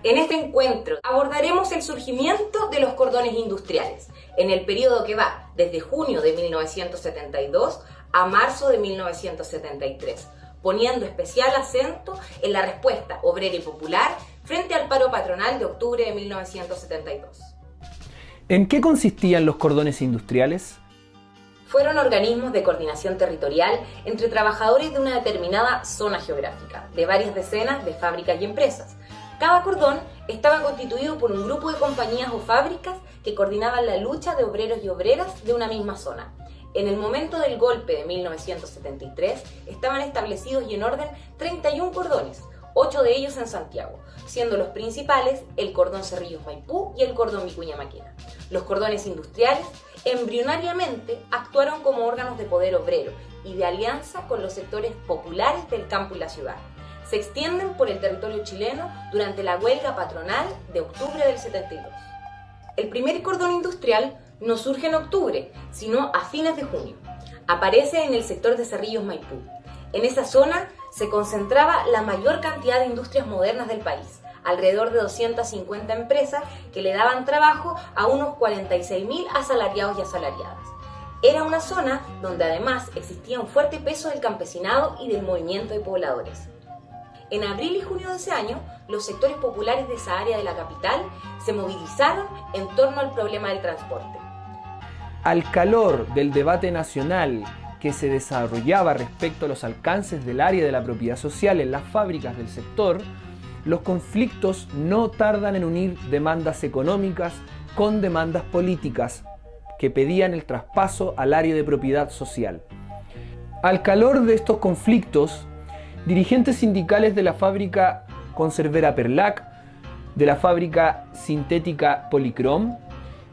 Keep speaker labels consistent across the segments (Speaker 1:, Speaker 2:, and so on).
Speaker 1: En este encuentro abordaremos el surgimiento de los cordones industriales en el periodo que va desde junio de 1972 a marzo de 1973, poniendo especial acento en la respuesta obrera y popular frente al paro patronal de octubre de 1972.
Speaker 2: ¿En qué consistían los cordones industriales?
Speaker 1: Fueron organismos de coordinación territorial entre trabajadores de una determinada zona geográfica, de varias decenas de fábricas y empresas. Cada cordón estaba constituido por un grupo de compañías o fábricas que coordinaban la lucha de obreros y obreras de una misma zona. En el momento del golpe de 1973 estaban establecidos y en orden 31 cordones, 8 de ellos en Santiago, siendo los principales el cordón Cerrillos Maipú y el cordón Vicuña Maquena. Los cordones industriales embrionariamente actuaron como órganos de poder obrero y de alianza con los sectores populares del campo y la ciudad. Se extienden por el territorio chileno durante la huelga patronal de octubre del 72. El primer cordón industrial no surge en octubre, sino a fines de junio. Aparece en el sector de Cerrillos Maipú. En esa zona se concentraba la mayor cantidad de industrias modernas del país, alrededor de 250 empresas que le daban trabajo a unos 46.000 asalariados y asalariadas. Era una zona donde además existía un fuerte peso del campesinado y del movimiento de pobladores. En abril y junio de ese año, los sectores populares de esa área de la capital se movilizaron en torno al problema del transporte.
Speaker 2: Al calor del debate nacional que se desarrollaba respecto a los alcances del área de la propiedad social en las fábricas del sector, los conflictos no tardan en unir demandas económicas con demandas políticas que pedían el traspaso al área de propiedad social. Al calor de estos conflictos, dirigentes sindicales de la fábrica conservera Perlac, de la fábrica sintética Policrom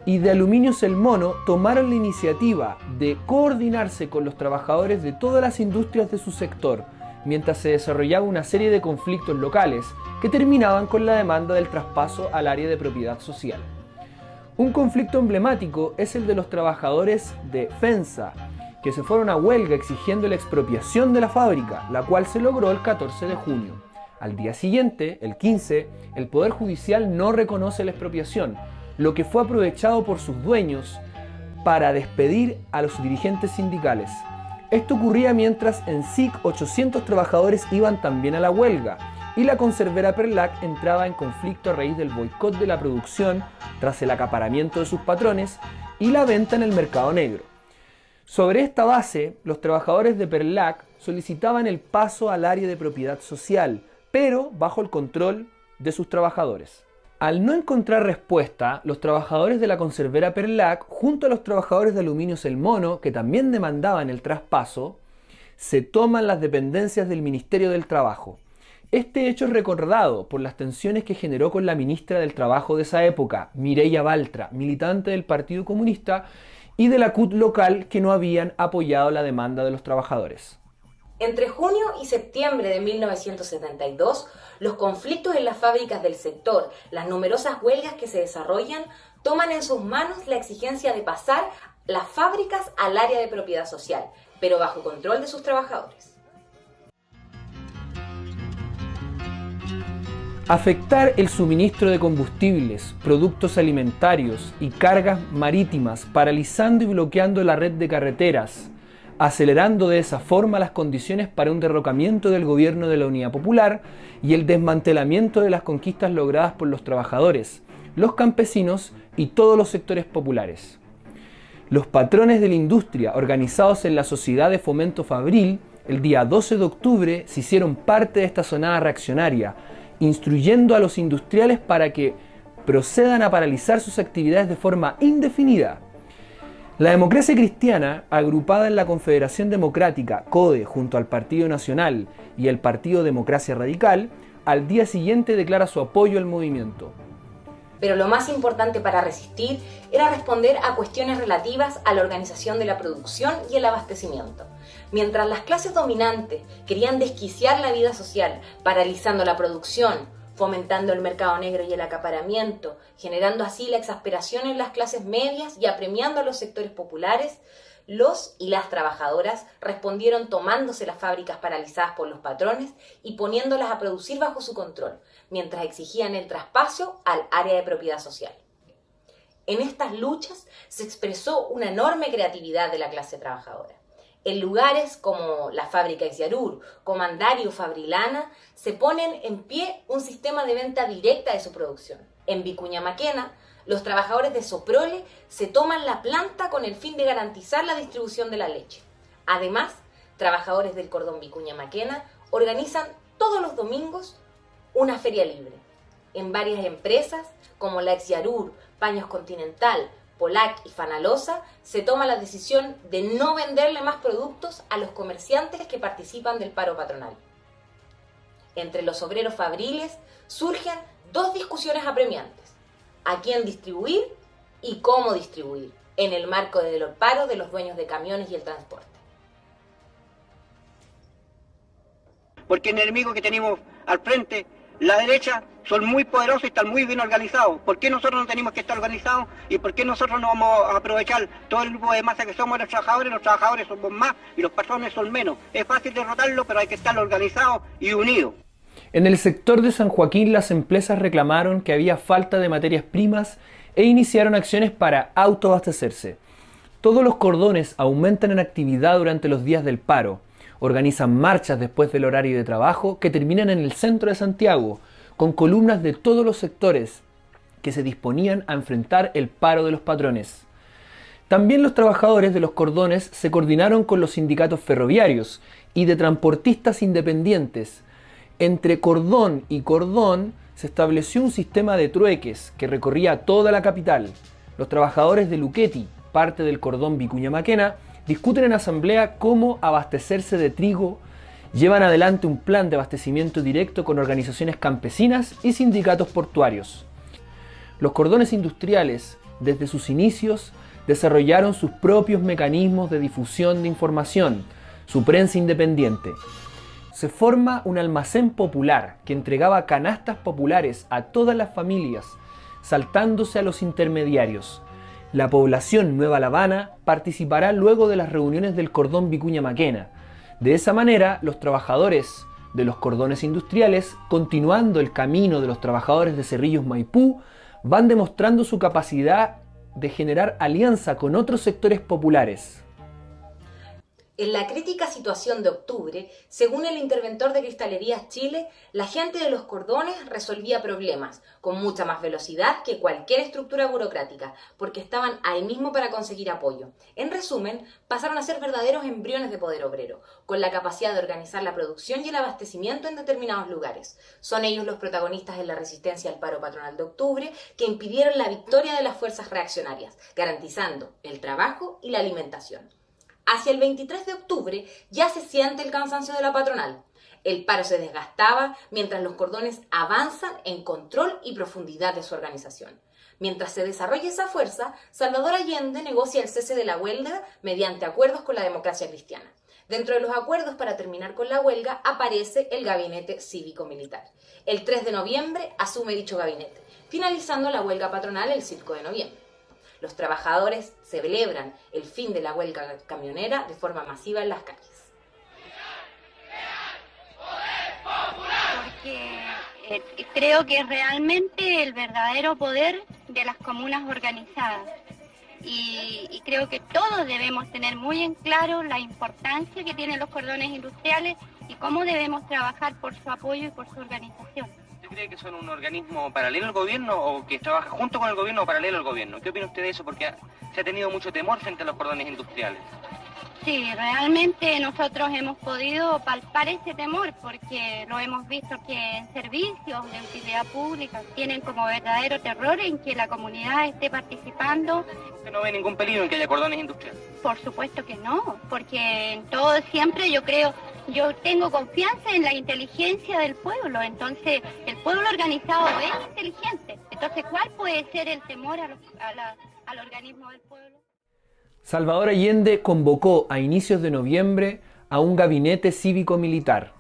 Speaker 2: y de Aluminios El Mono tomaron la iniciativa de coordinarse con los trabajadores de todas las industrias de su sector, mientras se desarrollaba una serie de conflictos locales que terminaban con la demanda del traspaso al área de propiedad social. Un conflicto emblemático es el de los trabajadores de FENSA, que se fueron a huelga exigiendo la expropiación de la fábrica, la cual se logró el 14 de junio. Al día siguiente, el 15, el Poder Judicial no reconoce la expropiación, lo que fue aprovechado por sus dueños para despedir a los dirigentes sindicales. Esto ocurría mientras en SIC 800 trabajadores iban también a la huelga y la conservera Perlac entraba en conflicto a raíz del boicot de la producción tras el acaparamiento de sus patrones y la venta en el mercado negro. Sobre esta base, los trabajadores de Perlac solicitaban el paso al área de propiedad social, pero bajo el control de sus trabajadores. Al no encontrar respuesta, los trabajadores de la conservera Perlac, junto a los trabajadores de Aluminios El Mono, que también demandaban el traspaso, se toman las dependencias del Ministerio del Trabajo. Este hecho es recordado por las tensiones que generó con la ministra del Trabajo de esa época, Mireya Baltra, militante del Partido Comunista, y de la CUT local que no habían apoyado la demanda de los trabajadores.
Speaker 1: Entre junio y septiembre de 1972, los conflictos en las fábricas del sector, las numerosas huelgas que se desarrollan, toman en sus manos la exigencia de pasar las fábricas al área de propiedad social, pero bajo control de sus trabajadores.
Speaker 2: Afectar el suministro de combustibles, productos alimentarios y cargas marítimas, paralizando y bloqueando la red de carreteras, acelerando de esa forma las condiciones para un derrocamiento del gobierno de la Unidad Popular y el desmantelamiento de las conquistas logradas por los trabajadores, los campesinos y todos los sectores populares. Los patrones de la industria, organizados en la Sociedad de Fomento Fabril, el día 12 de octubre se hicieron parte de esta sonada reaccionaria, instruyendo a los industriales para que procedan a paralizar sus actividades de forma indefinida. La democracia cristiana, agrupada en la Confederación Democrática, CODE, junto al Partido Nacional y el Partido Democracia Radical, al día siguiente declara su apoyo al movimiento.
Speaker 1: Pero lo más importante para resistir era responder a cuestiones relativas a la organización de la producción y el abastecimiento. Mientras las clases dominantes querían desquiciar la vida social, paralizando la producción, fomentando el mercado negro y el acaparamiento, generando así la exasperación en las clases medias y apremiando a los sectores populares, Los y las trabajadoras respondieron tomándose las fábricas paralizadas por los patrones y poniéndolas a producir bajo su control, mientras exigían el traspaso al área de propiedad social. En estas luchas se expresó una enorme creatividad de la clase trabajadora. En lugares como la fábrica Exyarur, Comandari o Fabrilana se ponen en pie un sistema de venta directa de su producción. En Vicuña Maquena, los trabajadores de Soprole se toman la planta con el fin de garantizar la distribución de la leche. Además, trabajadores del cordón Vicuña Maquena organizan todos los domingos una feria libre. En varias empresas, como la Exyarur, Paños Continental, Polac y Fanalosa, se toma la decisión de no venderle más productos a los comerciantes que participan del paro patronal. Entre los obreros fabriles surgen dos discusiones apremiantes: a quién distribuir y cómo distribuir, en el marco del paro de los dueños de camiones y el transporte.
Speaker 3: Porque el enemigo que tenemos al frente, la derecha, son muy poderosos y están muy bien organizados. ¿Por qué nosotros no tenemos que estar organizados? ¿Y por qué nosotros no vamos a aprovechar todo el grupo de masa que somos los trabajadores? Los trabajadores somos más y los patrones son menos. Es fácil derrotarlo, pero hay que estar organizados y unidos.
Speaker 2: En el sector de San Joaquín, las empresas reclamaron que había falta de materias primas e iniciaron acciones para autoabastecerse. Todos los cordones aumentan en actividad durante los días del paro. Organizan marchas después del horario de trabajo que terminan en el centro de Santiago, con columnas de todos los sectores que se disponían a enfrentar el paro de los patrones. También los trabajadores de los cordones se coordinaron con los sindicatos ferroviarios y de transportistas independientes. Entre cordón y cordón se estableció un sistema de trueques que recorría toda la capital. Los trabajadores de Luquetti, parte del cordón Vicuña Maquena, discuten en asamblea cómo abastecerse de trigo. Llevan adelante un plan de abastecimiento directo con organizaciones campesinas y sindicatos portuarios. Los cordones industriales, desde sus inicios, desarrollaron sus propios mecanismos de difusión de información, su prensa independiente. Se forma un almacén popular que entregaba canastas populares a todas las familias, saltándose a los intermediarios. La población Nueva La Habana participará luego de las reuniones del cordón Vicuña Maquena. De esa manera, los trabajadores de los cordones industriales, continuando el camino de los trabajadores de Cerrillos Maipú, van demostrando su capacidad de generar alianza con otros sectores populares.
Speaker 1: En la crítica situación de octubre, según el interventor de Cristalerías Chile, la gente de los cordones resolvía problemas con mucha más velocidad que cualquier estructura burocrática, porque estaban ahí mismo para conseguir apoyo. En resumen, pasaron a ser verdaderos embriones de poder obrero, con la capacidad de organizar la producción y el abastecimiento en determinados lugares. Son ellos los protagonistas en la resistencia al paro patronal de octubre, que impidieron la victoria de las fuerzas reaccionarias, garantizando el trabajo y la alimentación. Hacia el 23 de octubre ya se siente el cansancio de la patronal. El paro se desgastaba mientras los cordones avanzan en control y profundidad de su organización. Mientras se desarrolla esa fuerza, Salvador Allende negocia el cese de la huelga mediante acuerdos con la democracia cristiana. Dentro de los acuerdos para terminar con la huelga aparece el gabinete cívico-militar. El 3 de noviembre asume dicho gabinete, finalizando la huelga patronal el 5 de noviembre. Los trabajadores celebran el fin de la huelga camionera de forma masiva en las calles.
Speaker 4: Porque creo que es realmente el verdadero poder de las comunas organizadas. Y creo que todos debemos tener muy en claro la importancia que tienen los cordones industriales y cómo debemos trabajar por su apoyo y por su organización.
Speaker 5: ¿Cree que son un organismo paralelo al gobierno o que trabaja junto con el gobierno o paralelo al gobierno? ¿Qué opina usted de eso? Porque se ha tenido mucho temor frente a los cordones industriales.
Speaker 4: Sí, realmente nosotros hemos podido palpar ese temor porque lo hemos visto que en servicios de utilidad pública tienen como verdadero terror en que la comunidad esté participando.
Speaker 5: ¿Usted no ve ningún peligro en que haya cordones industriales?
Speaker 4: Por supuesto que no, porque en todo siempre yo tengo confianza en la inteligencia del pueblo, entonces el pueblo organizado es inteligente. Entonces, ¿cuál puede ser el temor al organismo del pueblo?
Speaker 2: Salvador Allende convocó a inicios de noviembre a un gabinete cívico-militar.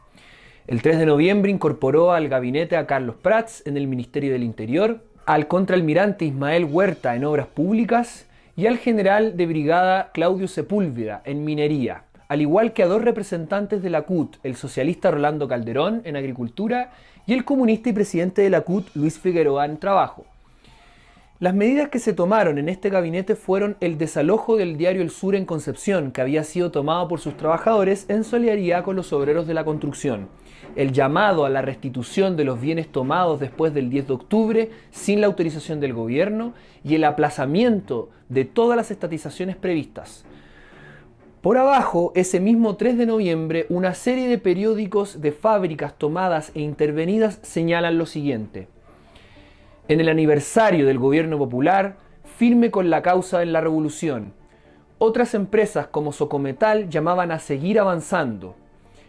Speaker 2: El 3 de noviembre incorporó al gabinete a Carlos Prats en el Ministerio del Interior, al contraalmirante Ismael Huerta en Obras Públicas y al general de brigada Claudio Sepúlveda en minería, al igual que a 2 representantes de la CUT, el socialista Rolando Calderón en agricultura y el comunista y presidente de la CUT Luis Figueroa en trabajo. Las medidas que se tomaron en este gabinete fueron el desalojo del diario El Sur en Concepción, que había sido tomado por sus trabajadores en solidaridad con los obreros de la construcción, el llamado a la restitución de los bienes tomados después del 10 de octubre sin la autorización del gobierno y el aplazamiento de todas las estatizaciones previstas. Por abajo, ese mismo 3 de noviembre, una serie de periódicos de fábricas tomadas e intervenidas señalan lo siguiente: en el aniversario del gobierno popular, firme con la causa en la revolución. Otras empresas como Socometal llamaban a seguir avanzando.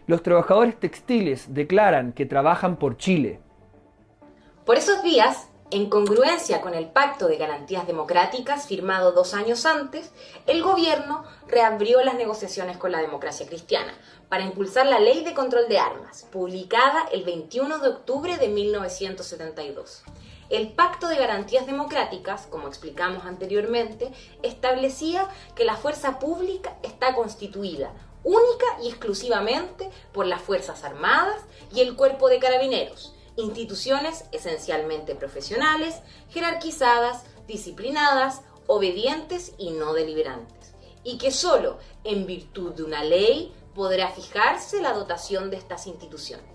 Speaker 2: Los trabajadores textiles declaran que trabajan por Chile.
Speaker 1: Por esos días, en congruencia con el Pacto de Garantías Democráticas firmado 2 años antes, el gobierno reabrió las negociaciones con la democracia cristiana para impulsar la Ley de Control de Armas, publicada el 21 de octubre de 1972. El Pacto de Garantías Democráticas, como explicamos anteriormente, establecía que la fuerza pública está constituida única y exclusivamente por las Fuerzas Armadas y el Cuerpo de Carabineros, instituciones esencialmente profesionales, jerarquizadas, disciplinadas, obedientes y no deliberantes, y que solo en virtud de una ley podrá fijarse la dotación de estas instituciones.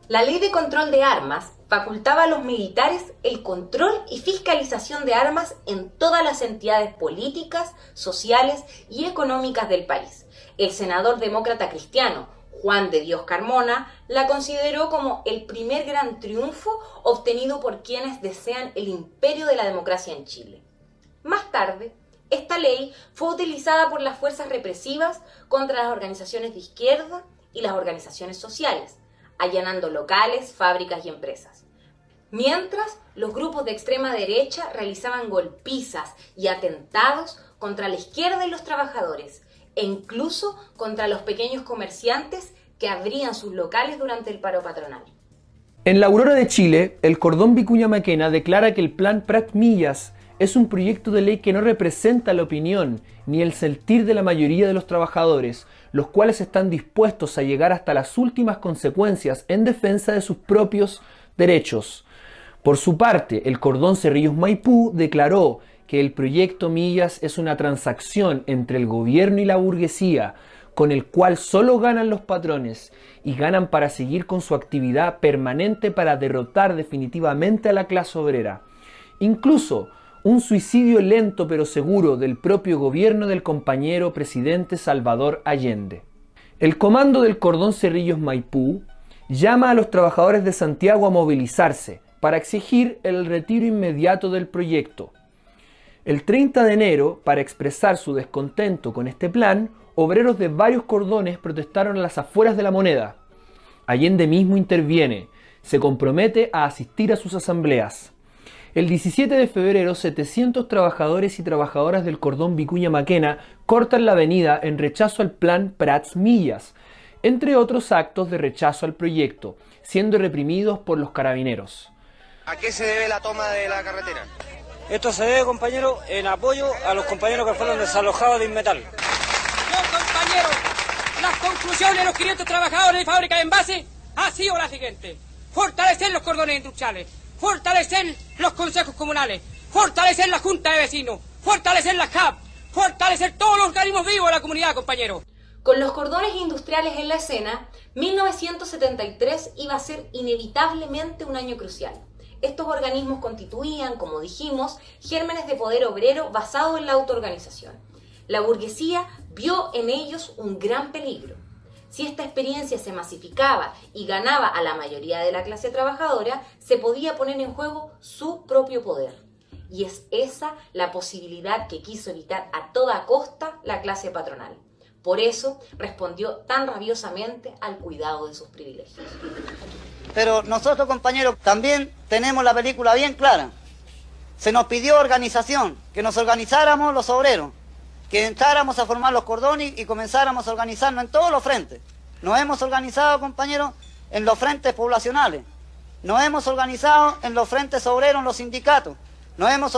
Speaker 1: La Ley de Control de Armas facultaba a los militares el control y fiscalización de armas en todas las entidades políticas, sociales y económicas del país. El senador demócrata cristiano Juan de Dios Carmona la consideró como el primer gran triunfo obtenido por quienes desean el imperio de la democracia en Chile. Más tarde, esta ley fue utilizada por las fuerzas represivas contra las organizaciones de izquierda y las organizaciones sociales, allanando locales, fábricas y empresas. Mientras, los grupos de extrema derecha realizaban golpizas y atentados contra la izquierda y los trabajadores, e incluso contra los pequeños comerciantes que abrían sus locales durante el paro patronal.
Speaker 2: En la Aurora de Chile, el Cordón Vicuña Maquena declara que el Plan Prat-Millas es un proyecto de ley que no representa la opinión ni el sentir de la mayoría de los trabajadores, los cuales están dispuestos a llegar hasta las últimas consecuencias en defensa de sus propios derechos. Por su parte, el Cordón Cerrillos Maipú declaró que el proyecto Millas es una transacción entre el gobierno y la burguesía, con el cual solo ganan los patrones y ganan para seguir con su actividad permanente para derrotar definitivamente a la clase obrera. Incluso un suicidio lento pero seguro del propio gobierno del compañero presidente Salvador Allende. El comando del Cordón Cerrillos Maipú llama a los trabajadores de Santiago a movilizarse para exigir el retiro inmediato del proyecto. El 30 de enero, para expresar su descontento con este plan, obreros de varios cordones protestaron a las afueras de La Moneda. Allende mismo interviene, se compromete a asistir a sus asambleas. El 17 de febrero, 700 trabajadores y trabajadoras del Cordón Vicuña Maquena cortan la avenida en rechazo al plan Prats-Millas, entre otros actos de rechazo al proyecto, siendo reprimidos por los carabineros.
Speaker 5: ¿A qué se debe la toma de la carretera?
Speaker 6: Esto se debe, compañero, en apoyo a los compañeros que fueron desalojados de Inmetal.
Speaker 7: Compañeros, las conclusiones de los 500 trabajadores de fábrica de envase ha sido la siguiente: fortalecer los cordones industriales, fortalecer los consejos comunales, fortalecer la junta de vecinos, fortalecer la CAP, fortalecer todos los organismos vivos de la comunidad, compañeros.
Speaker 1: Con los cordones industriales en la escena, 1973 iba a ser inevitablemente un año crucial. Estos organismos constituían, como dijimos, gérmenes de poder obrero basados en la autoorganización. La burguesía vio en ellos un gran peligro. Si esta experiencia se masificaba y ganaba a la mayoría de la clase trabajadora, se podía poner en juego su propio poder. Y es esa la posibilidad que quiso evitar a toda costa la clase patronal. Por eso respondió tan rabiosamente al cuidado de sus privilegios.
Speaker 8: Pero nosotros, compañeros, también tenemos la película bien clara. Se nos pidió organización, que nos organizáramos los obreros, que entráramos a formar los cordones y comenzáramos a organizarnos en todos los frentes. Nos hemos organizado, compañeros, en los frentes poblacionales. Nos hemos organizado en los frentes obreros, en los sindicatos. Nos hemos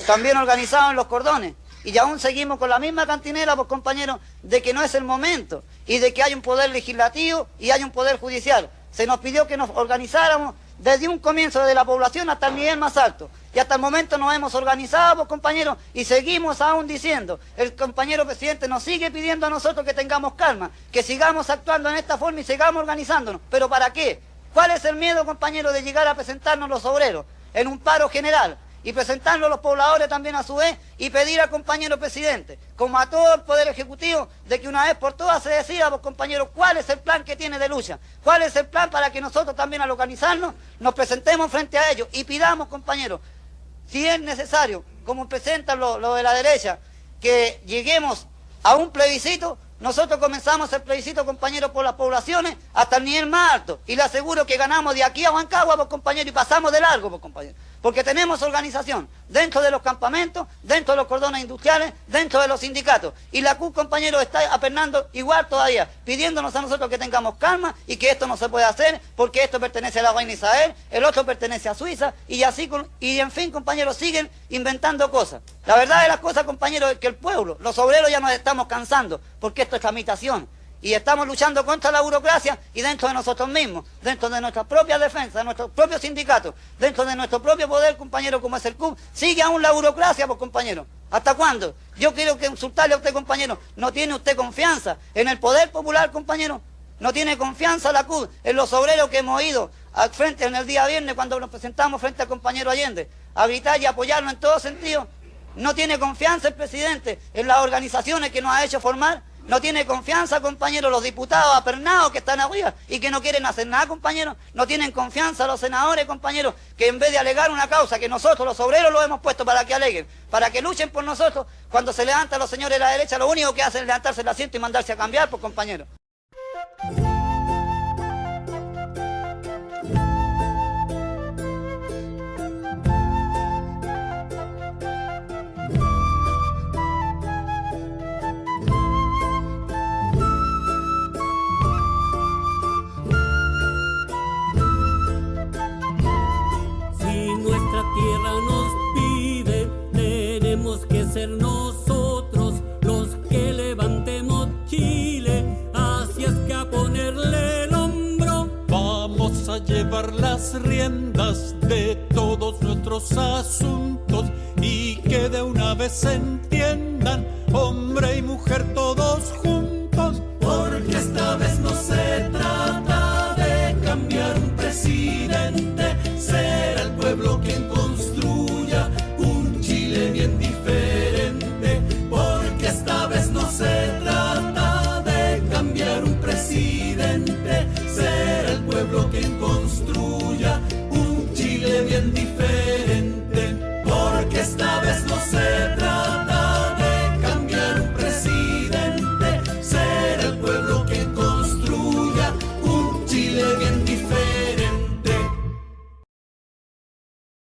Speaker 8: también organizados en los cordones. Y aún seguimos con la misma cantinela, pues compañeros, de que no es el momento y de que hay un poder legislativo y hay un poder judicial. Se nos pidió que nos organizáramos desde un comienzo, desde la población hasta el nivel más alto. Y hasta el momento nos hemos organizado, pues, compañeros, y seguimos aún diciendo, el compañero presidente nos sigue pidiendo a nosotros que tengamos calma, que sigamos actuando en esta forma y sigamos organizándonos. ¿Pero para qué? ¿Cuál es el miedo, compañeros, de llegar a presentarnos los obreros en un paro general? Y presentarnos los pobladores también a su vez y pedir al compañero presidente, como a todo el Poder Ejecutivo, de que una vez por todas se decida, pues, compañeros, cuál es el plan que tiene de lucha, cuál es el plan para que nosotros también al organizarnos nos presentemos frente a ellos y pidamos, compañeros, si es necesario, como presentan lo de la derecha, que lleguemos a un plebiscito. Nosotros comenzamos el plebiscito, compañeros, por las poblaciones hasta el nivel más alto. Y le aseguro que ganamos de aquí a Huancagua, pues, compañeros, y pasamos de largo, pues, compañeros. Porque tenemos organización dentro de los campamentos, dentro de los cordones industriales, dentro de los sindicatos. Y la CUT, compañeros, está apernando igual todavía, pidiéndonos a nosotros que tengamos calma y que esto no se puede hacer porque esto pertenece a la reina Isabel, el otro pertenece a Suiza, y así, y en fin, compañeros, siguen inventando cosas. La verdad de las cosas, compañeros, es que el pueblo, los obreros ya nos estamos cansando, porque esto es tramitación. Y estamos luchando contra la burocracia y dentro de nosotros mismos, dentro de nuestra propia defensa, de nuestros propios sindicatos, dentro de nuestro propio poder, compañero, como es el CUB, sigue aún la burocracia, pues, compañero. ¿Hasta cuándo? Yo quiero que consultarle a usted, compañero, ¿no tiene usted confianza en el poder popular, compañero? ¿No tiene confianza la CUB en los obreros que hemos ido al frente en el día viernes cuando nos presentamos frente al compañero Allende a gritar y apoyarlo en todo sentido? ¿No tiene confianza el presidente en las organizaciones que nos ha hecho formar? ¿No tiene confianza, compañeros, los diputados apernados que están arriba y que no quieren hacer nada, compañeros? ¿No tienen confianza los senadores, compañeros, que en vez de alegar una causa que nosotros, los obreros, lo hemos puesto para que aleguen, para que luchen por nosotros, cuando se levantan los señores de la derecha, lo único que hacen es levantarse el asiento y mandarse a cambiar, pues, compañeros?
Speaker 9: Tierra nos pide, tenemos que ser nosotros los que levantemos Chile, así es que a ponerle el hombro.
Speaker 10: Vamos a llevar las riendas de todos nuestros asuntos y que de una vez se entiendan, hombre y mujer todos juntos, porque esta vez no se trata de cambiar un presidente, será el pueblo quien construya un Chile bien diferente, porque esta vez no se trata de cambiar un presidente, será el pueblo quien